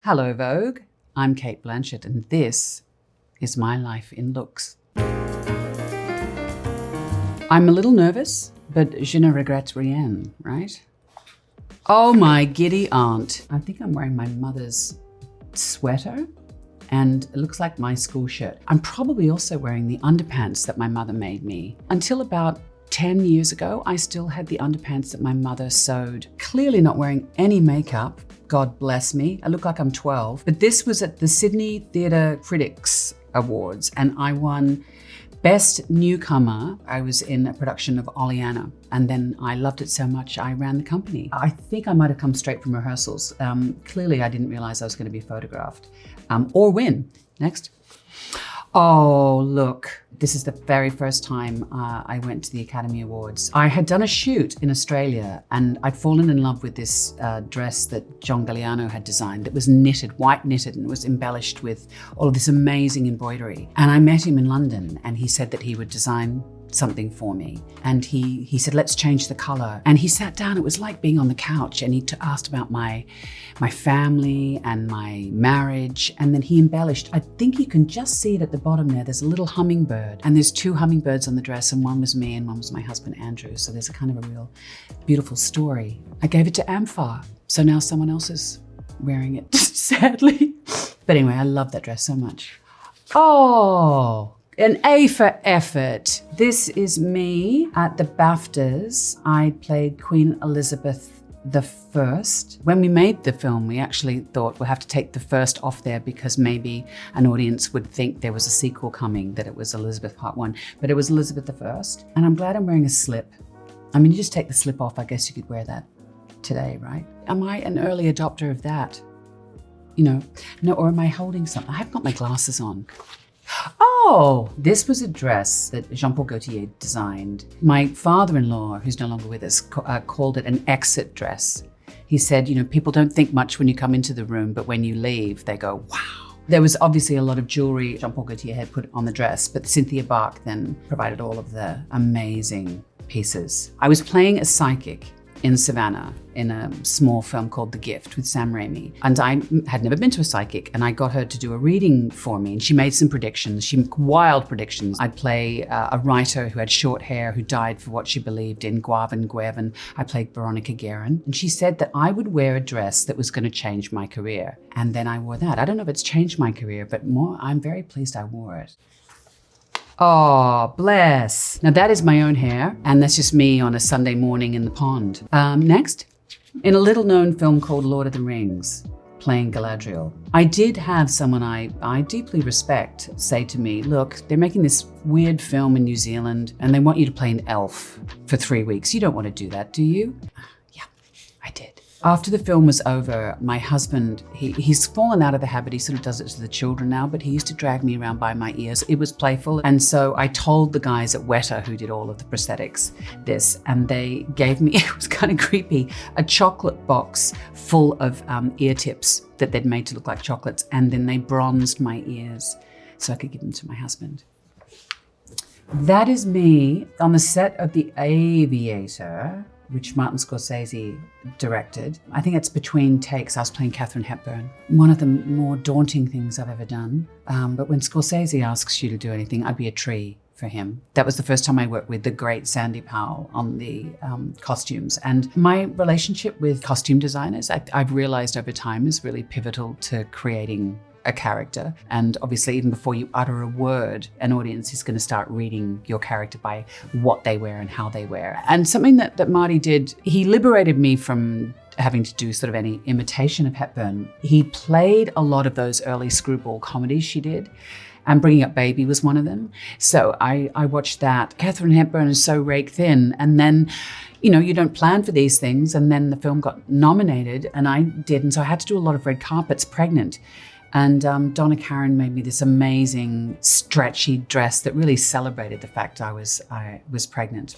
Hello Vogue, I'm Cate Blanchett and this is my life in looks. I'm a little nervous, but je ne regrette rien, right? Oh my giddy aunt. I think I'm wearing my mother's sweater and it looks like my school shirt. I'm probably also wearing the underpants that my mother made me. Until about 10 years ago, I still had the underpants that my mother sewed. Clearly not wearing any makeup. God bless me. I look like I'm 12. But this was at the Sydney Theatre Critics Awards and I won Best Newcomer. I was in a production of Oleanna and then I loved it so much I ran the company. I think I might have come straight from rehearsals. Clearly I didn't realize I was going to be photographed or win. Next. Oh, look, this is the very first time I went to the Academy Awards. I had done a shoot in Australia and I'd fallen in love with this dress that John Galliano had designed that was knitted, white knitted, and it was embellished with all of this amazing embroidery. And I met him in London and he said that he would design something for me. And he said, let's change the color. And he sat down, it was like being on the couch and he asked about my family and my marriage. And then he embellished. I think you can just see it at the bottom there. There's a little hummingbird and there's two hummingbirds on the dress and one was me and one was my husband, Andrew. So there's a kind of a real beautiful story. I gave it to Amphar. So now someone else is wearing it, sadly. But anyway, I love that dress so much. Oh, an A for effort. This is me at the BAFTAs. I played Queen Elizabeth I. When we made the film, we actually thought we'll have to take the first off there because maybe an audience would think there was a sequel coming, that it was Elizabeth Part 1, but it was Elizabeth I. And I'm glad I'm wearing a slip. I mean, you just take the slip off, I guess you could wear that today, right? Am I an early adopter of that? You know, no, or am I holding something? I haven't got my glasses on. Oh, this was a dress that Jean-Paul Gaultier designed. My father-in-law, who's no longer with us, called it an exit dress. He said, you know, people don't think much when you come into the room, but when you leave, they go, wow. There was obviously a lot of jewelry Jean-Paul Gaultier had put on the dress, but Cynthia Bach then provided all of the amazing pieces. I was playing a psychic in Savannah in a small film called The Gift with Sam Raimi. And I had never been to a psychic and I got her to do a reading for me and she made some predictions, wild predictions. I'd play a writer who had short hair who died for what she believed in, Guavan Guevin. I played Veronica Guerin. And she said that I would wear a dress that was going to change my career. And then I wore that. I don't know if it's changed my career, but I'm very pleased I wore it. Oh, bless. Now that is my own hair, and that's just me on a Sunday morning in the pond. Next, in a little known film called Lord of the Rings, playing Galadriel, I did have someone I deeply respect say to me, look, they're making this weird film in New Zealand and they want you to play an elf for 3 weeks. You don't want to do that, do you? Yeah, I did. After the film was over, my husband, he's fallen out of the habit. He sort of does it to the children now, but he used to drag me around by my ears. It was playful. And so I told the guys at Weta who did all of the prosthetics this, and they gave me, it was kind of creepy, a chocolate box full of ear tips that they'd made to look like chocolates. And then they bronzed my ears so I could give them to my husband. That is me on the set of The Aviator, which Martin Scorsese directed. I think it's between takes. I was playing Katharine Hepburn. One of the more daunting things I've ever done. But when Scorsese asks you to do anything, I'd be a tree for him. That was the first time I worked with the great Sandy Powell on the costumes. And my relationship with costume designers, I've realized over time, is really pivotal to creating a character. And obviously, even before you utter a word, an audience is going to start reading your character by what they wear and how they wear. And something that Marty did, he liberated me from having to do sort of any imitation of Hepburn. He played a lot of those early screwball comedies she did, and Bringing Up Baby was one of them. So I watched that. Katharine Hepburn is so rake thin, and then you know, you don't plan for these things, and then the film got nominated, and I did, and so I had to do a lot of red carpets pregnant. And Donna Karan made me this amazing stretchy dress that really celebrated the fact I was pregnant.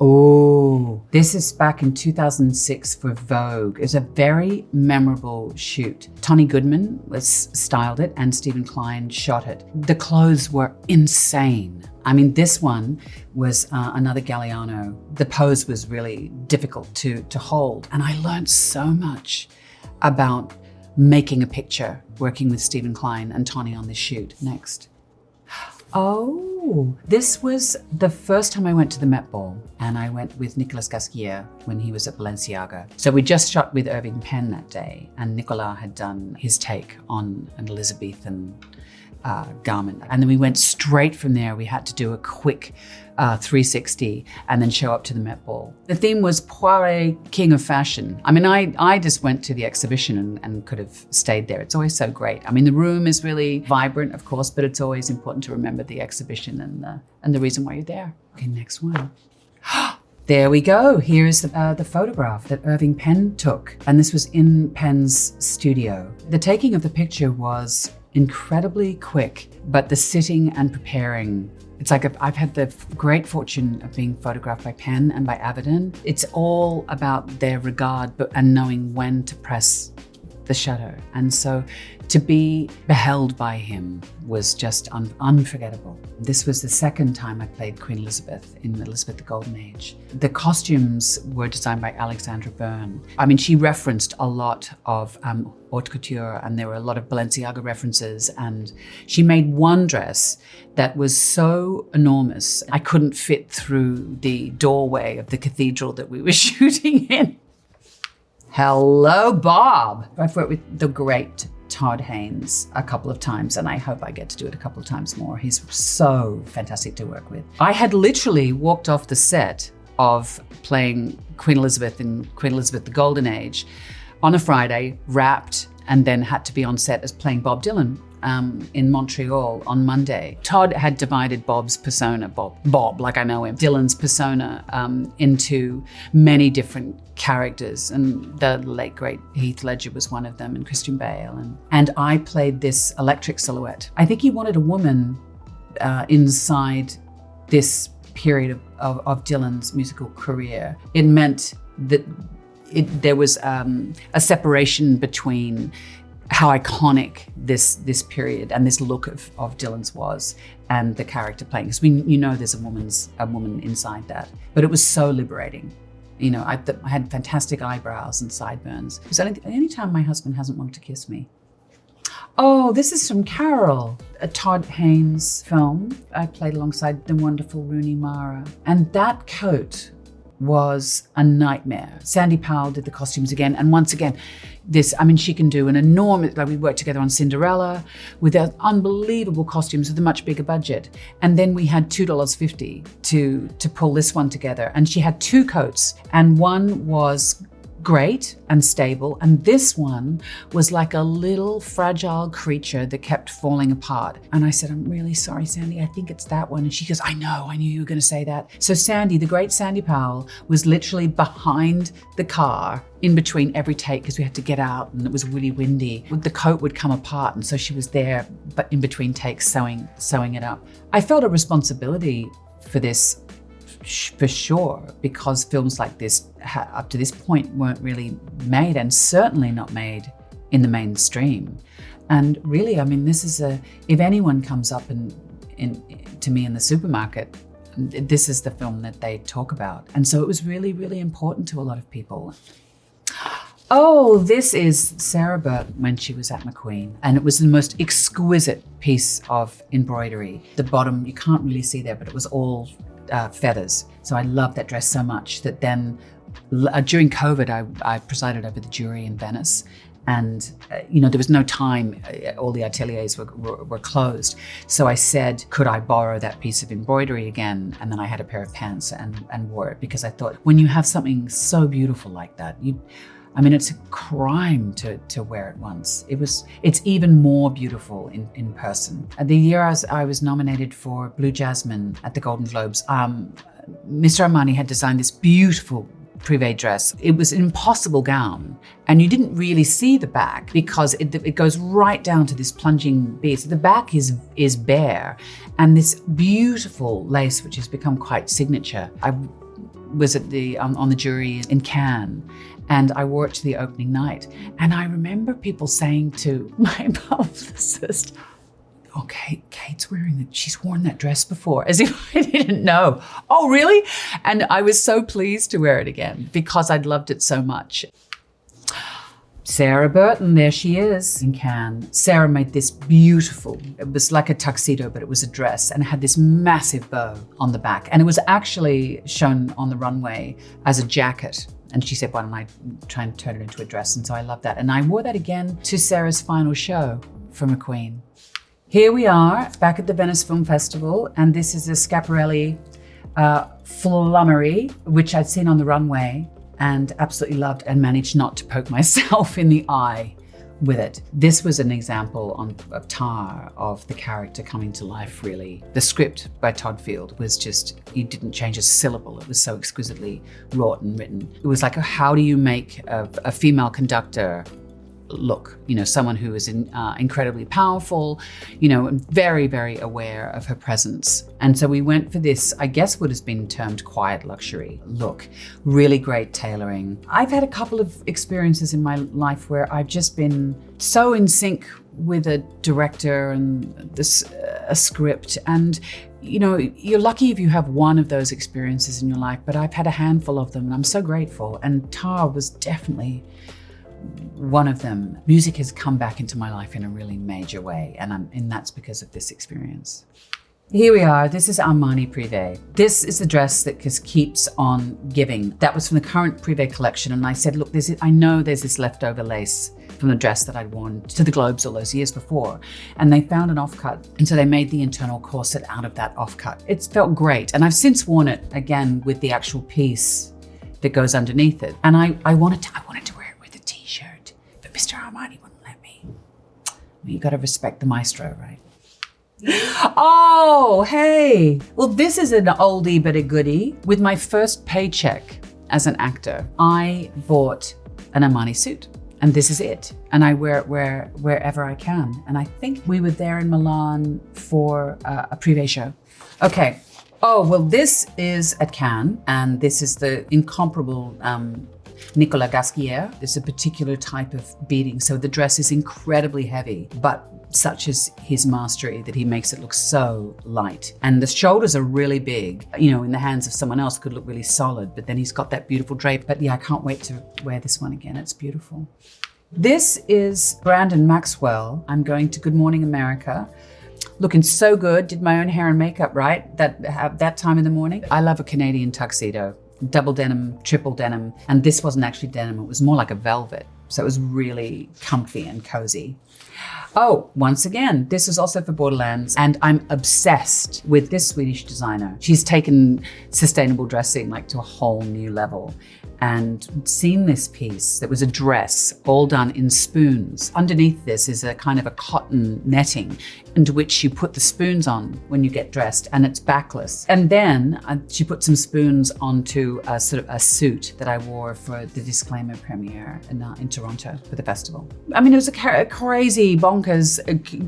Oh, this is back in 2006 for Vogue. It was a very memorable shoot. Tony Goodman styled it and Stephen Klein shot it. The clothes were insane. I mean, this one was another Galliano. The pose was really difficult to hold. And I learned so much about making a picture, working with Stephen Klein and Tony on this shoot. Next. Oh, this was the first time I went to the Met Ball, and I went with Nicolas Gasquier when he was at Balenciaga. So we just shot with Irving Penn that day, and Nicolas had done his take on an Elizabethan garment. And then we went straight from there. We had to do a quick 360 and then show up to the Met Ball. The theme was Poiret, King of Fashion. I mean, I just went to the exhibition and could have stayed there. It's always so great. I mean, the room is really vibrant, of course, but it's always important to remember the exhibition and the reason why you're there. Okay, next one. There we go. Here's the photograph that Irving Penn took. And this was in Penn's studio. The taking of the picture was incredibly quick, but the sitting and preparing, it's like I've had the great fortune of being photographed by Penn and by Avedon. It's all about their regard and knowing when to press the shutter. And so to be beheld by him was just unforgettable. This was the second time I played Queen Elizabeth in Elizabeth the Golden Age. The costumes were designed by Alexandra Byrne. I mean, she referenced a lot of haute couture, and there were a lot of Balenciaga references, and she made one dress that was so enormous, I couldn't fit through the doorway of the cathedral that we were shooting in. Hello, Bob. I've worked with the great Todd Haynes a couple of times, and I hope I get to do it a couple of times more. He's so fantastic to work with. I had literally walked off the set of playing Queen Elizabeth in Queen Elizabeth the Golden Age on a Friday, wrapped, and then had to be on set as playing Bob Dylan in Montreal on Monday. Todd had divided Bob's persona, Bob, like I know him, Dylan's persona into many different characters, and the late great Heath Ledger was one of them, and Christian Bale, and I played this electric silhouette. I think he wanted a woman inside this period of Dylan's musical career. It meant that there was a separation between how iconic this period and this look of Dylan's was, and the character playing. Because there's a woman inside that, but it was so liberating. You know, I had fantastic eyebrows and sideburns. It was any time my husband hasn't wanted to kiss me. Oh, this is from Carol, a Todd Haynes film. I played alongside the wonderful Rooney Mara, and that coat was a nightmare. Sandy Powell did the costumes again, and once again, she can do an enormous, we worked together on Cinderella with unbelievable costumes with a much bigger budget. And then we had $2.50 to pull this one together. And she had two coats, and one was great and stable, and this one was like a little fragile creature that kept falling apart. And I said, I'm really sorry, Sandy, I think it's that one. And she goes, I knew you were going to say that. So Sandy, the great Sandy Powell, was literally behind the car in between every take, because we had to get out and it was really windy. The coat would come apart, and so she was there, but in between takes, sewing it up. I felt a responsibility for this, for sure, because films like this up to this point weren't really made, and certainly not made in the mainstream. And really, I mean, this is if anyone comes up to me in the supermarket, this is the film that they talk about. And so it was really, really important to a lot of people. Oh, this is Sarah Burton when she was at McQueen, and it was the most exquisite piece of embroidery. The bottom, you can't really see there, but it was all feathers. So I loved that dress so much that then during COVID, I presided over the jury in Venice, and there was no time. All the ateliers were closed. So I said, could I borrow that piece of embroidery again? And then I had a pair of pants and wore it, because I thought, when you have something so beautiful like that, it's a crime to wear it once. It's even more beautiful in person. The year I was nominated for Blue Jasmine at the Golden Globes, Mr. Armani had designed this beautiful privé dress. It was an impossible gown, and you didn't really see the back because it goes right down to this plunging bead. So the back is bare, and this beautiful lace, which has become quite signature. I was at on the jury in Cannes, and I wore it to the opening night. And I remember people saying to my publicist, okay, she's worn that dress before, as if I didn't know. Oh, really? And I was so pleased to wear it again because I'd loved it so much. Sarah Burton, there she is in Cannes. Sarah made this beautiful, it was like a tuxedo, but it was a dress and it had this massive bow on the back. And it was actually shown on the runway as a jacket. And she said, why don't I try and turn it into a dress? And so I love that. And I wore that again to Sarah's final show for McQueen. Here we are back at the Venice Film Festival. And this is a Schiaparelli flummery, which I'd seen on the runway and absolutely loved and managed not to poke myself in the eye with it. This was an example of Tar, of the character coming to life, really. The script by Todd Field was just, you didn't change a syllable. It was so exquisitely wrought and written. It was like, how do you make a female conductor look, someone who is incredibly powerful, and very, very aware of her presence. And so we went for this, I guess what has been termed quiet luxury look, really great tailoring. I've had a couple of experiences in my life where I've just been so in sync with a director and a script. And you're lucky if you have one of those experiences in your life, but I've had a handful of them and I'm so grateful. And Tar was definitely one of them. Music has come back into my life in a really major way, and that's because of this experience. Here we are. This is Armani Privé. This is the dress that just keeps on giving. That was from the current Privé collection, and I said, look, I know there's this leftover lace from the dress that I'd worn to the Globes all those years before, and they found an offcut, and so they made the internal corset out of that offcut. It felt great, and I've since worn it again with the actual piece that goes underneath it, and I wanted to wear it with a t-shirt, but Mr. Armani wouldn't let me. You got to respect the maestro, right? Oh, hey. Well, this is an oldie but a goodie. With my first paycheck as an actor, I bought an Armani suit, and this is it. And I wear it wherever I can. And I think we were there in Milan for a Privé show. Okay. Oh, well, this is at Cannes, and this is the incomparable Nicolas Gasquier. There's a particular type of beading, so the dress is incredibly heavy, but such is his mastery that he makes it look so light. And the shoulders are really big, in the hands of someone else could look really solid, but then he's got that beautiful drape. But yeah, I can't wait to wear this one again. It's beautiful. This is Brandon Maxwell. I'm going to Good Morning America. Looking so good, did my own hair and makeup, right? That time in the morning. I love a Canadian tuxedo, double denim, triple denim. And this wasn't actually denim, it was more like a velvet. So it was really comfy and cozy. Oh, once again, this is also for Borderlands, and I'm obsessed with this Swedish designer. She's taken sustainable dressing to a whole new level, and seen this piece that was a dress all done in spoons. Underneath this is a kind of a cotton netting into which you put the spoons on when you get dressed, and it's backless. And then she put some spoons onto a sort of a suit that I wore for the Disclaimer premiere in Toronto for the festival. I mean, it was a crazy, bonkers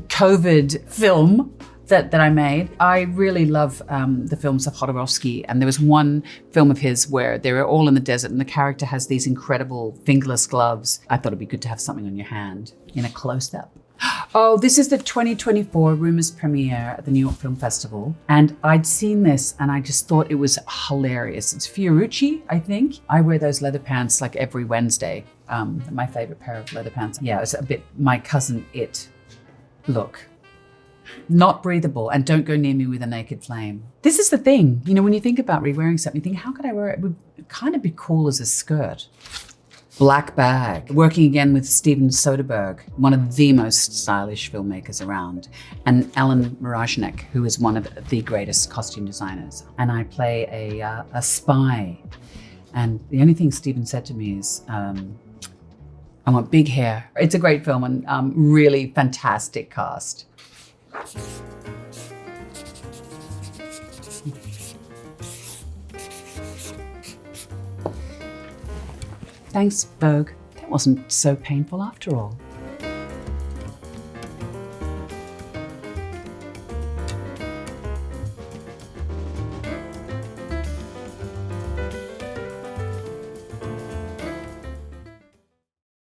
COVID film that I made. I really love the films of Jodorowsky, and there was one film of his where they were all in the desert and the character has these incredible fingerless gloves. I thought it'd be good to have something on your hand in a close-up. Oh, this is the 2024 Rumours Premiere at the New York Film Festival, and I'd seen this and I just thought it was hilarious. It's Fiorucci, I think. I wear those leather pants every Wednesday. My favorite pair of leather pants. Yeah, it's a bit my cousin It look. Not breathable, and don't go near me with a naked flame. This is the thing, when you think about re-wearing something, you think, how could I wear it? It would kind of be cool as a skirt. Black bag. Working again with Steven Soderbergh, one of the most stylish filmmakers around, and Alan Mirajnek, who is one of the greatest costume designers. And I play a spy. And the only thing Steven said to me is, I want big hair. It's a great film and really fantastic cast. Thanks, Vogue. That wasn't so painful after all.